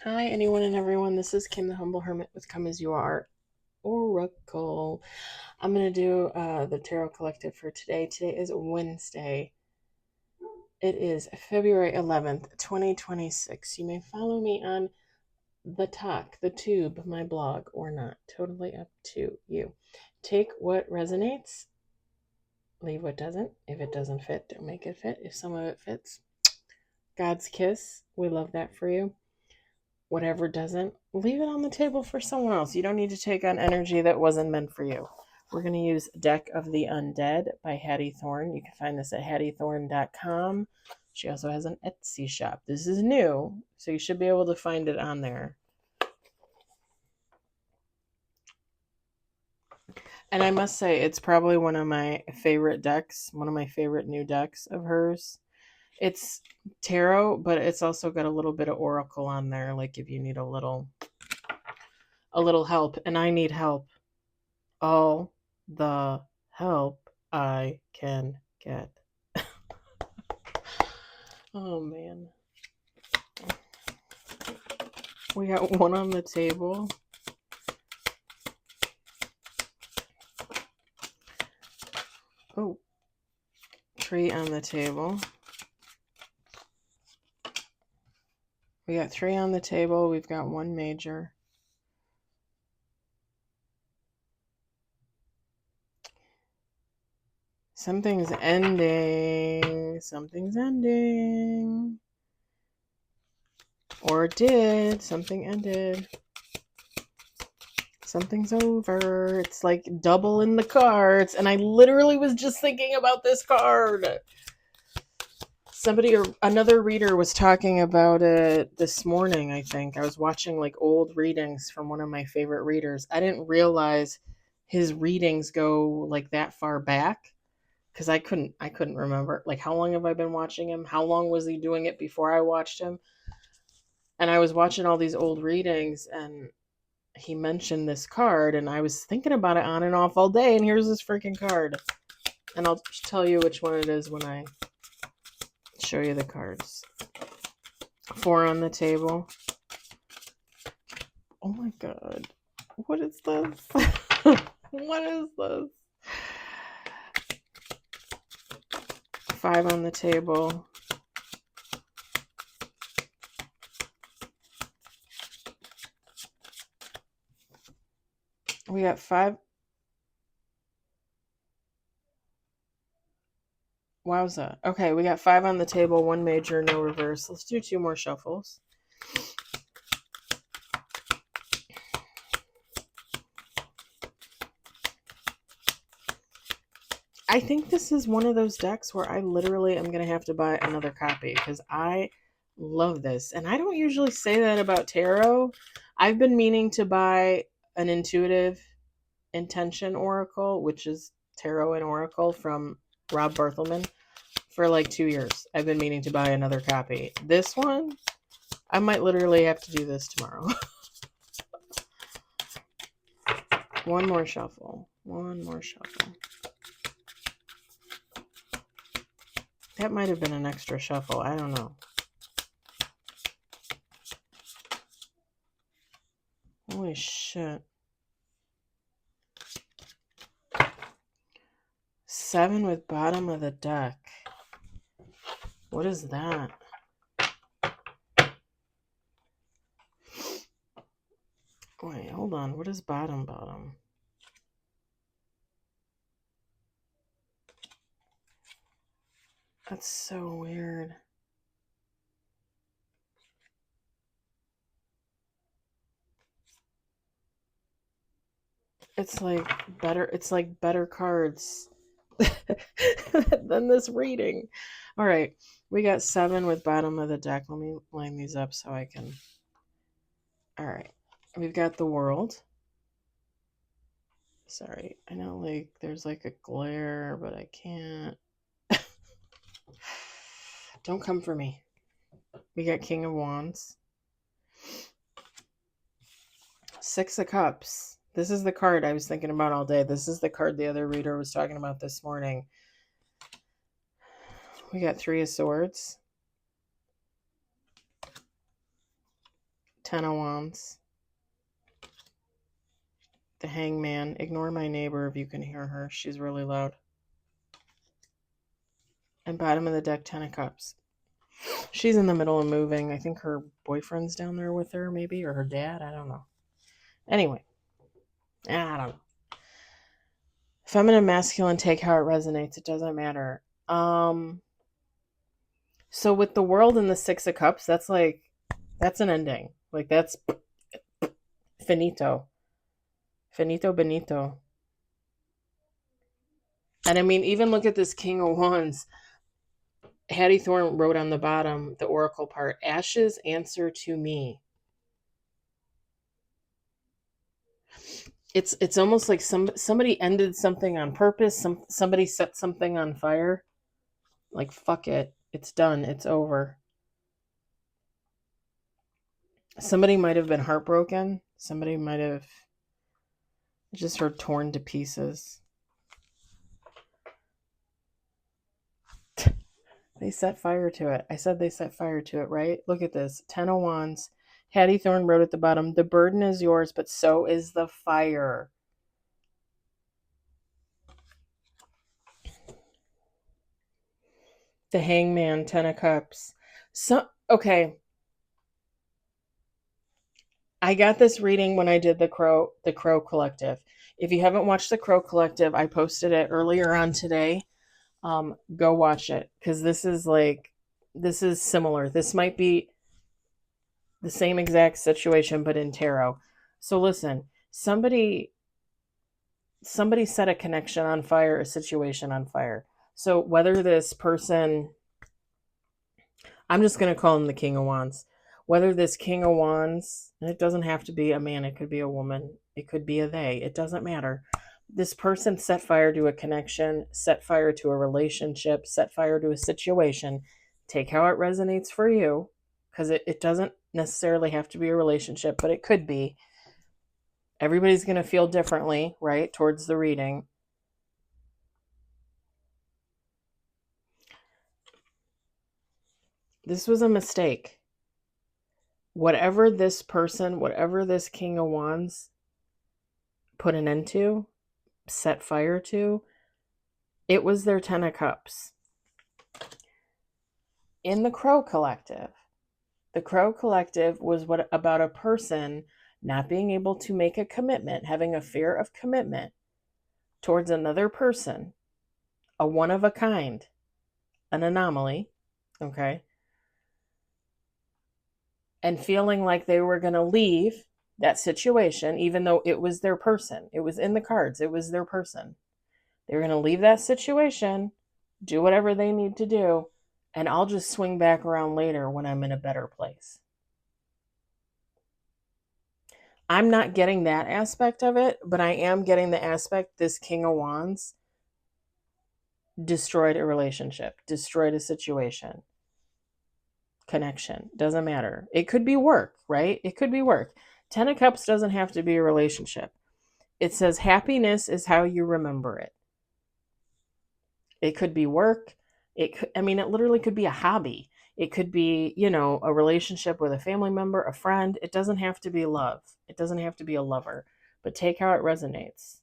Hi, anyone and everyone. This is Kim, the Humble Hermit with Come As You Are Oracle. I'm going to do the Tarot Collective for today. Today is Wednesday. It is February 11th, 2026. You may follow me on the tube, my blog, or not. Totally up to you. Take what resonates, leave what doesn't. If it doesn't fit, don't make it fit. If some of it fits, God's kiss. We love that for you. Whatever doesn't, leave it on the table for someone else. You don't need to take on energy that wasn't meant for you. We're going to use Deck of the Undead by Hattie Thorne. You can find this at hattiethorne.com. She also has an Etsy shop. This is new, so you should be able to find it on there. And I must say, it's probably one of my favorite decks, one of my favorite new decks of hers. It's tarot, but it's also got a little bit of oracle on there, like if you need a little help, and I need help. All the help I can get. Oh man. We got one on the table. Oh, tree on the table. We got 3 on the table. We've got 1 major. Something's ending. Something's ending. Or it did. Something ended. Something's over. It's like double in the cards. And I literally was just thinking about this card. Somebody or another reader was talking about it this morning, I think. I was watching like old readings from one of my favorite readers. I didn't realize his readings go like that far back because I couldn't remember. Like, how long have I been watching him? How long was he doing it before I watched him? And I was watching all these old readings, and he mentioned this card, and I was thinking about it on and off all day, and here's this freaking card. And I'll tell you which one it is when I show you the cards. 4 on the table. Oh my god. What is this? What is this? 5 on the table. We got 5. Wowza. Okay, we got 5 on the table, 1 major, no reverse. Let's do 2 more shuffles. I think this is one of those decks where I literally am going to have to buy another copy because I love this. And I don't usually say that about tarot. I've been meaning to buy an intuitive intention oracle, which is tarot and oracle from Rob Berthelman, for like 2 years. I've been meaning to buy another copy. This one, I might literally have to do this tomorrow. One more shuffle. That might have been an extra shuffle. I don't know. Holy shit. 7 with bottom of the deck. What is that? Wait, hold on. What is bottom? That's so weird. It's like better cards than this reading. All right, we got 7 with bottom of the deck. Let me line these up so I can. All right, we've got the World. Sorry, I know like there's like a glare, but I can't. Don't come for me. We got King of Wands. 6 of Cups. This is the card I was thinking about all day. This is the card the other reader was talking about this morning. We got 3 of Swords. Ten of Wands. The Hangman. Ignore my neighbor if you can hear her. She's really loud. And bottom of the deck, Ten of Cups. She's in the middle of moving. I think her boyfriend's down there with her, maybe, or her dad. I don't know. Anyway, I don't know. Feminine, masculine, take how it resonates. It doesn't matter. So with the World and the Six of Cups, that's an ending. Like, that's finito. Finito benito. And I mean, even look at this King of Wands. Hattie Thorne wrote on the bottom, the oracle part, ashes answer to me. It's almost like somebody ended something on purpose. Somebody set something on fire. Like, fuck it. It's done. It's over. Somebody might have been heartbroken. Somebody might have just heard torn to pieces. They set fire to it. I said they set fire to it, right? Look at this. Ten of Wands. Hattie Thorne wrote at the bottom, the burden is yours, but so is the fire. The Hangman, Ten of Cups. Okay. I got this reading when I did the Crow Collective. If you haven't watched the Crow Collective, I posted it earlier on today. Go watch it, because this is similar. This might be the same exact situation, but in tarot. So listen, somebody set a connection on fire, a situation on fire. So whether this person, I'm just going to call him the King of Wands, whether this King of Wands, and it doesn't have to be a man, it could be a woman, it could be a they, it doesn't matter. This person set fire to a connection, set fire to a relationship, set fire to a situation. Take how it resonates for you, because it doesn't necessarily have to be a relationship, but it could be. Everybody's going to feel differently, right, towards the reading. This was a mistake. Whatever this person, whatever this King of Wands put an end to, set fire to, it was their Ten of Cups. In the Crow Collective was about a person not being able to make a commitment, having a fear of commitment towards another person, a one of a kind, an anomaly, okay? And feeling like they were going to leave that situation, even though it was their person. It was in the cards. It was their person. They were going to leave that situation, do whatever they need to do, and I'll just swing back around later when I'm in a better place. I'm not getting that aspect of it, but I am getting the aspect this King of Wands destroyed a relationship, destroyed a situation, connection. Doesn't matter. It could be work, right? It could be work. Ten of Cups doesn't have to be a relationship. It says happiness is how you remember it. It could be work. It literally could be a hobby. It could be, a relationship with a family member, a friend. It doesn't have to be love. It doesn't have to be a lover. But take how it resonates.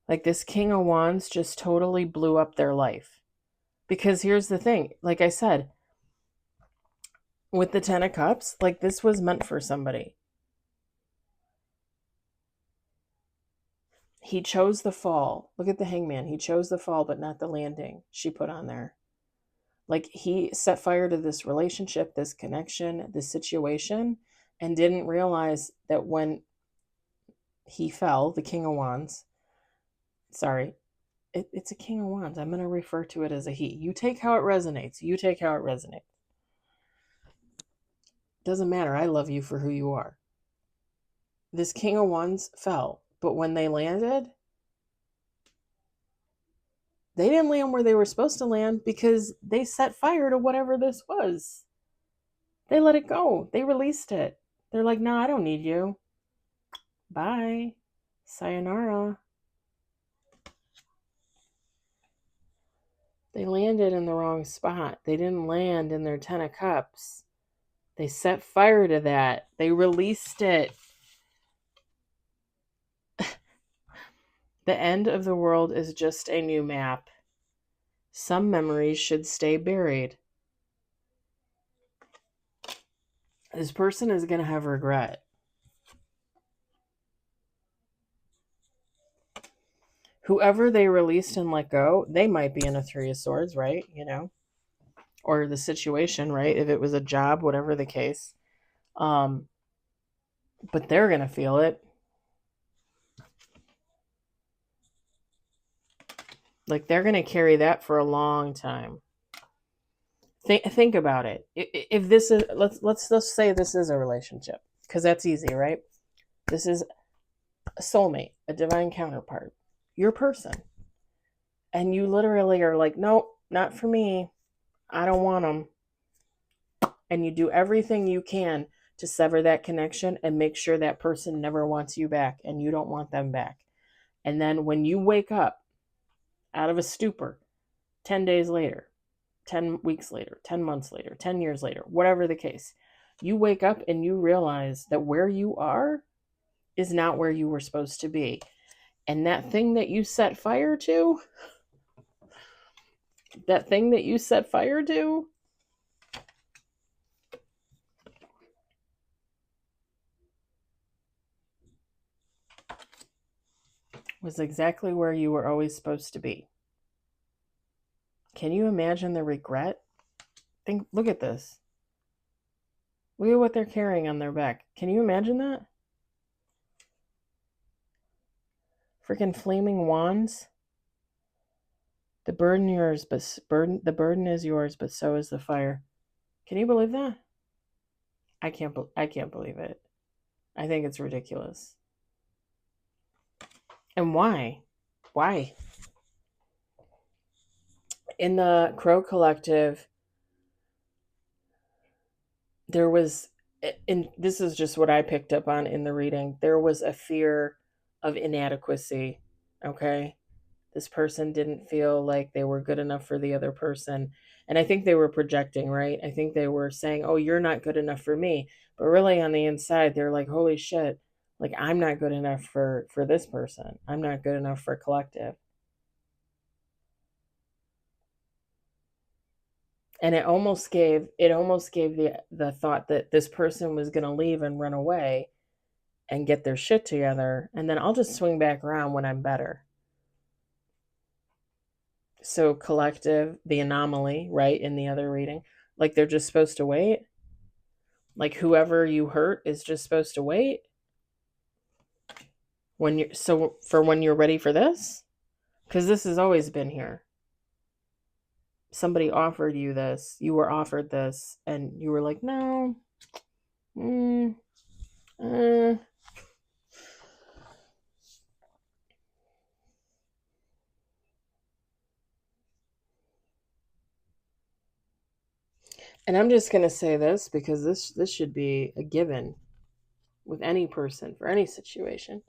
Like, this King of Wands just totally blew up their life. Because here's the thing. Like I said, with the Ten of Cups, like, this was meant for somebody. He chose the fall. Look at the Hangman. He chose the fall, but not the landing she put on there. Like, he set fire to this relationship, this connection, this situation, and didn't realize that when he fell, the King of Wands, sorry, it's a King of Wands. I'm going to refer to it as a he. You take how it resonates. You take how it resonates. Doesn't matter. I love you for who you are. This King of Wands fell, but when they landed, they didn't land where they were supposed to land because they set fire to whatever this was. They let it go. They released it. They're like, no, I don't need you. Bye. Sayonara. They landed in the wrong spot. They didn't land in their 10 of cups. They set fire to that. They released it. The end of the world is just a new map. Some memories should stay buried. This person is going to have regret. Whoever they released and let go, they might be in a 3 of Swords, right? You know, or the situation, right? If it was a job, whatever the case. But they're going to feel it. Like they're going to carry that for a long time. Think about it. If this is, let's say this is a relationship, because that's easy, right? This is a soulmate, a divine counterpart, your person. And you literally are like, nope, not for me. I don't want them. And you do everything you can to sever that connection and make sure that person never wants you back and you don't want them back. And then when you wake up out of a stupor 10 days later, 10 weeks later, 10 months later, 10 years later, whatever the case, you wake up and you realize that where you are is not where you were supposed to be. And that thing that you set fire to, was exactly where you were always supposed to be. Can you imagine the regret? Look at this. Look at what they're carrying on their back. Can you imagine that? Freaking flaming wands. The burden is yours, but so is the fire. Can you believe that? I can't believe it. I think it's ridiculous. And why? Why? In the Crow Collective, there was, and this is just what I picked up on in the reading, there was a fear of inadequacy. Okay? This person didn't feel like they were good enough for the other person. And I think they were projecting, right? I think they were saying, oh, you're not good enough for me. But really on the inside, they're like, holy shit, like I'm not good enough for this person. I'm not good enough for collective. And it almost gave the thought that this person was going to leave and run away and get their shit together. And then I'll just swing back around when I'm better. So collective, the anomaly, right, in the other reading, like they're just supposed to wait. Like whoever you hurt is just supposed to wait. When you're ready for this? Because this has always been here. Somebody offered you this, you were offered this, and you were like, no. And I'm just going to say this because this should be a given with any person for any situation.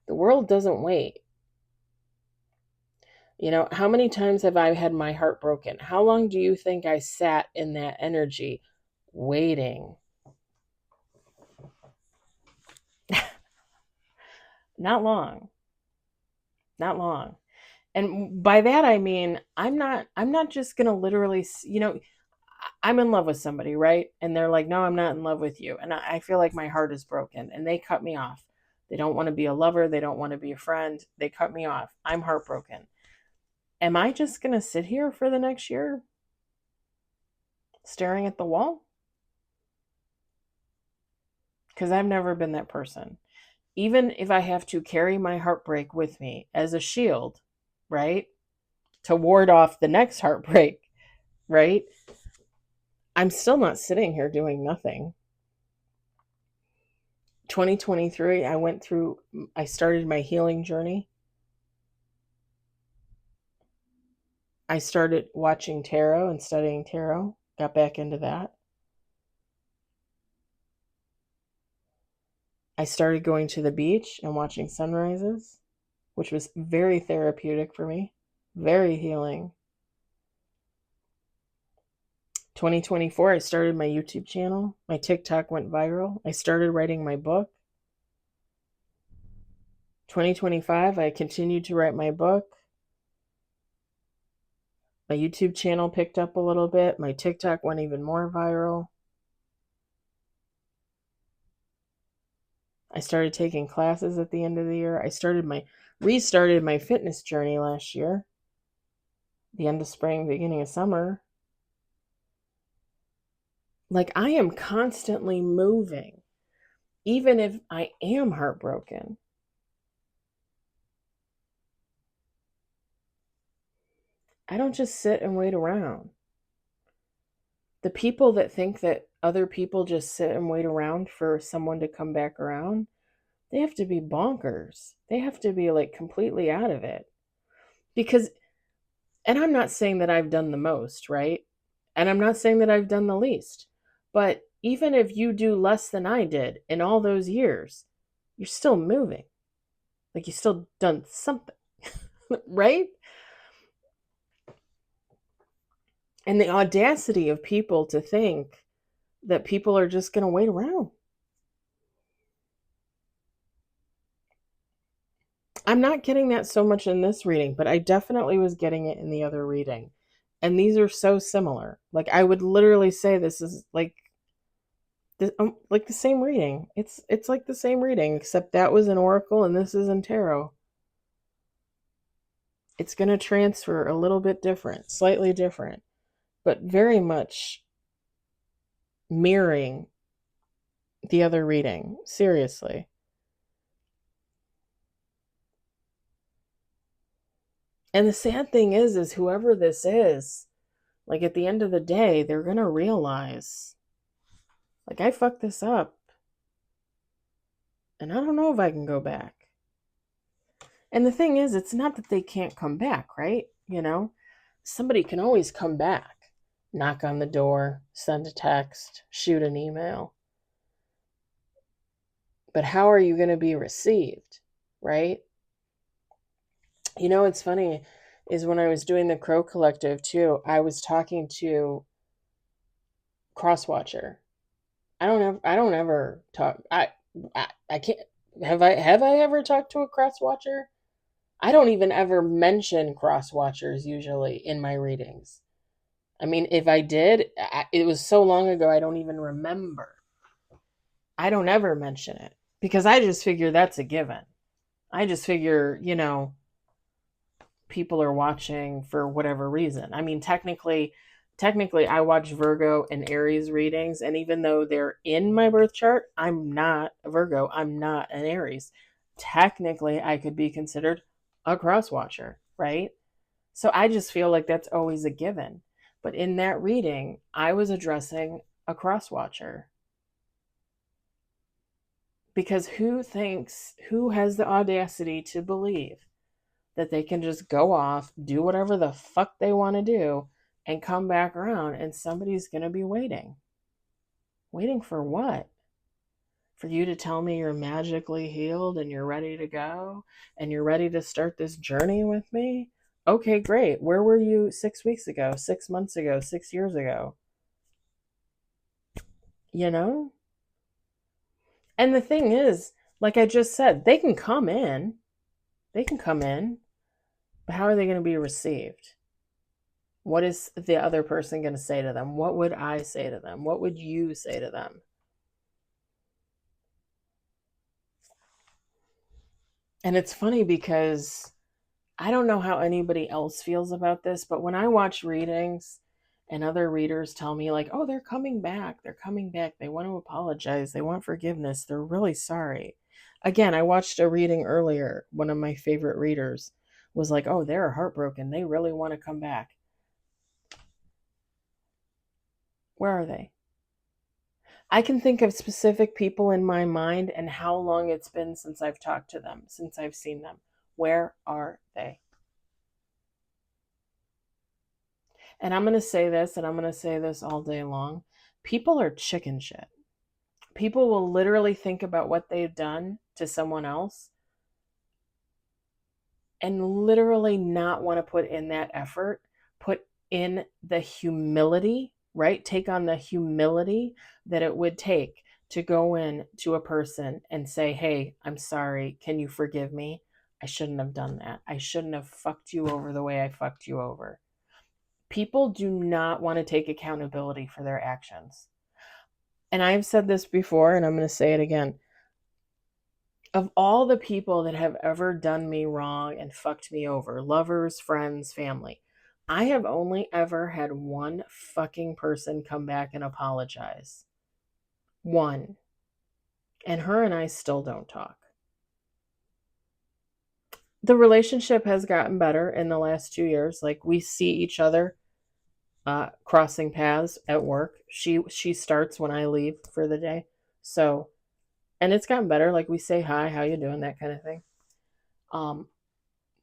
The world doesn't wait. You know, how many times have I had my heart broken? How long do you think I sat in that energy waiting? Not long. Not long. And by that I mean I'm not just going to literally, you know, I'm in love with somebody, right? And they're like, no, I'm not in love with you. And I feel like my heart is broken and they cut me off. They don't want to be a lover. They don't want to be a friend. They cut me off. I'm heartbroken. Am I just going to sit here for the next year staring at the wall? Because I've never been that person. Even if I have to carry my heartbreak with me as a shield, right? To ward off the next heartbreak, right? I'm still not sitting here doing nothing. 2023, I started my healing journey. I started watching tarot and studying tarot, got back into that. I started going to the beach and watching sunrises, which was very therapeutic for me, very healing. 2024, I started my YouTube channel. My TikTok went viral. I started writing my book. 2025, I continued to write my book. My YouTube channel picked up a little bit. My TikTok went even more viral. I started taking classes at the end of the year. I restarted my fitness journey last year. The end of spring, beginning of summer. Like, I am constantly moving, even if I am heartbroken. I don't just sit and wait around. The people that think that other people just sit and wait around for someone to come back around, they have to be bonkers. They have to be like completely out of it. Because, and I'm not saying that I've done the most, right? And I'm not saying that I've done the least. But even if you do less than I did in all those years, you're still moving. Like, you still done something, right? And the audacity of people to think that people are just going to wait around. I'm not getting that so much in this reading, but I definitely was getting it in the other reading. And these are so similar. Like, I would literally say this is like the same reading. It's like the same reading, except that was an oracle and this is in tarot. It's going to transfer a little bit different, slightly different, but very much mirroring the other reading. Seriously. And the sad thing is whoever this is, like, at the end of the day, they're going to realize, like, I fucked this up. And I don't know if I can go back. And the thing is, it's not that they can't come back, right? Somebody can always come back. Knock on the door, send a text, shoot an email. But how are you going to be received, right? What's funny is when I was doing the Crow Collective too, I was talking to Crosswatcher. I don't ever talk. I can't. Have I ever talked to a Crosswatcher? I don't even ever mention Crosswatchers usually in my readings. I mean, if I did, it was so long ago I don't even remember. I don't ever mention it because I just figure that's a given. I just figure, people are watching for whatever reason. I mean, technically I watch Virgo and Aries readings, and even though they're in my birth chart, I'm not a Virgo, I'm not an Aries. Technically, I could be considered a cross watcher, right? So I just feel like that's always a given. But in that reading, I was addressing a cross watcher. Because who has the audacity to believe that they can just go off, do whatever the fuck they want to do, and come back around and somebody's going to be waiting? Waiting for what? For you to tell me you're magically healed and you're ready to go and you're ready to start this journey with me? Okay, great. Where were you 6 weeks ago, 6 months ago, 6 years ago? You know? And the thing is, like I just said, they can come in. They can come in. But how are they going to be received? What is the other person going to say to them? What would I say to them? What would you say to them? And it's funny because I don't know how anybody else feels about this, but when I watch readings and other readers tell me, like, oh, they're coming back, they want to apologize, they want forgiveness, they're really sorry. Again, I watched a reading earlier. One of my favorite readers was like, oh, they're heartbroken, they really want to come back. Where are they? I can think of specific people in my mind and how long it's been since I've talked to them, since I've seen them. Where are they? And I'm going to say this, and I'm going to say this all day long. People are chicken shit. People will literally think about what they've done to someone else and literally not want to put in that effort, put in the humility right? Take on the humility that it would take to go in to a person and say, hey, I'm sorry. Can you forgive me? I shouldn't have done that. I shouldn't have fucked you over the way I fucked you over. People do not want to take accountability for their actions. And I've said this before, and I'm going to say it again. Of all the people that have ever done me wrong and fucked me over, lovers, friends, family, I have only ever had one fucking person come back and apologize. One. And her and I still don't talk. The relationship has gotten better in the last 2 years. Like, we see each other crossing paths at work. She starts when I leave for the day. So, and it's gotten better. Like, we say hi, how you doing, that kind of thing.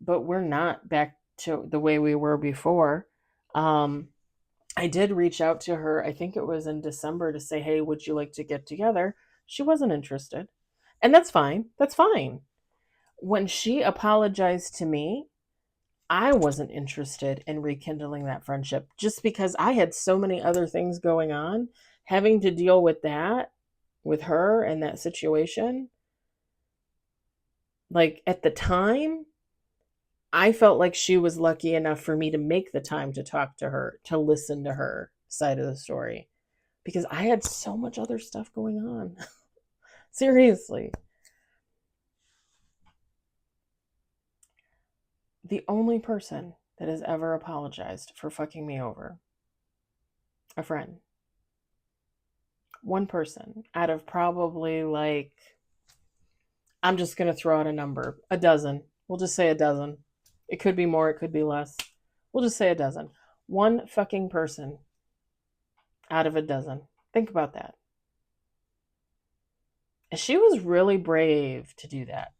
But we're not back to the way we were before. I did reach out to her, I think it was in December, to say, hey, would you like to get together? She wasn't interested. And that's fine. That's fine. When she apologized to me, I wasn't interested in rekindling that friendship just because I had so many other things going on, having to deal with that, with her and that situation. Like, at the time, I felt like she was lucky enough for me to make the time to talk to her, to listen to her side of the story, because I had so much other stuff going on. Seriously. The only person that has ever apologized for fucking me over, a friend. One person out of probably, like, I'm just going to throw out a number, a dozen. We'll just say a dozen. It could be more, it could be less. We'll just say a dozen. One fucking person out of a dozen. Think about that. And she was really brave to do that.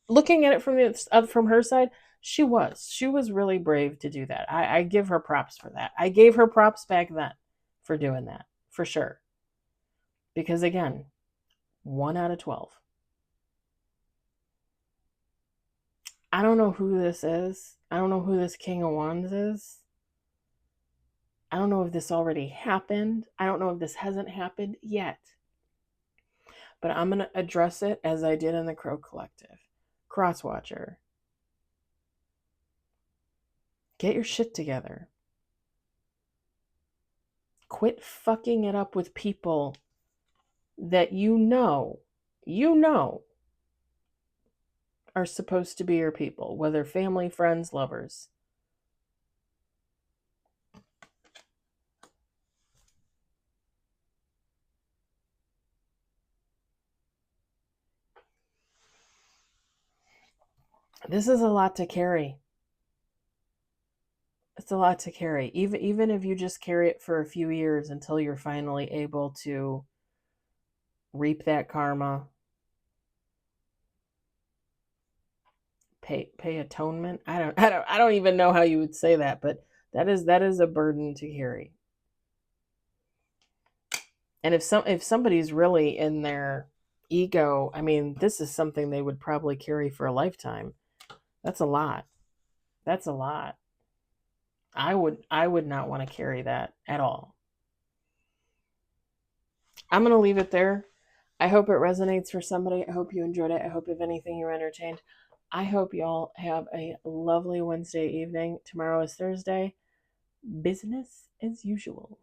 Looking at it from her side, she was really brave to do that. I give her props for that. I gave her props back then for doing that, for sure. Because again, 1 out of 12. I don't know who this is. I don't know who this King of Wands is. I don't know if this already happened. I don't know if this hasn't happened yet. But I'm going to address it as I did in the Crow Collective. Crosswatcher. Get your shit together. Quit fucking it up with people that you know are supposed to be your people, whether family, friends, lovers. This is a lot to carry. It's a lot to carry. Even if you just carry it for a few years until you're finally able to reap that karma, pay atonement. I don't even know how you would say that, but that is a burden to carry. And if somebody's really in their ego, I mean, this is something they would probably carry for a lifetime. That's a lot. That's a lot. I would not want to carry that at all. I'm going to leave it there. I hope it resonates for somebody. I hope you enjoyed it. I hope, if anything, you were entertained. I hope y'all have a lovely Wednesday evening. Tomorrow is Thursday. Business as usual.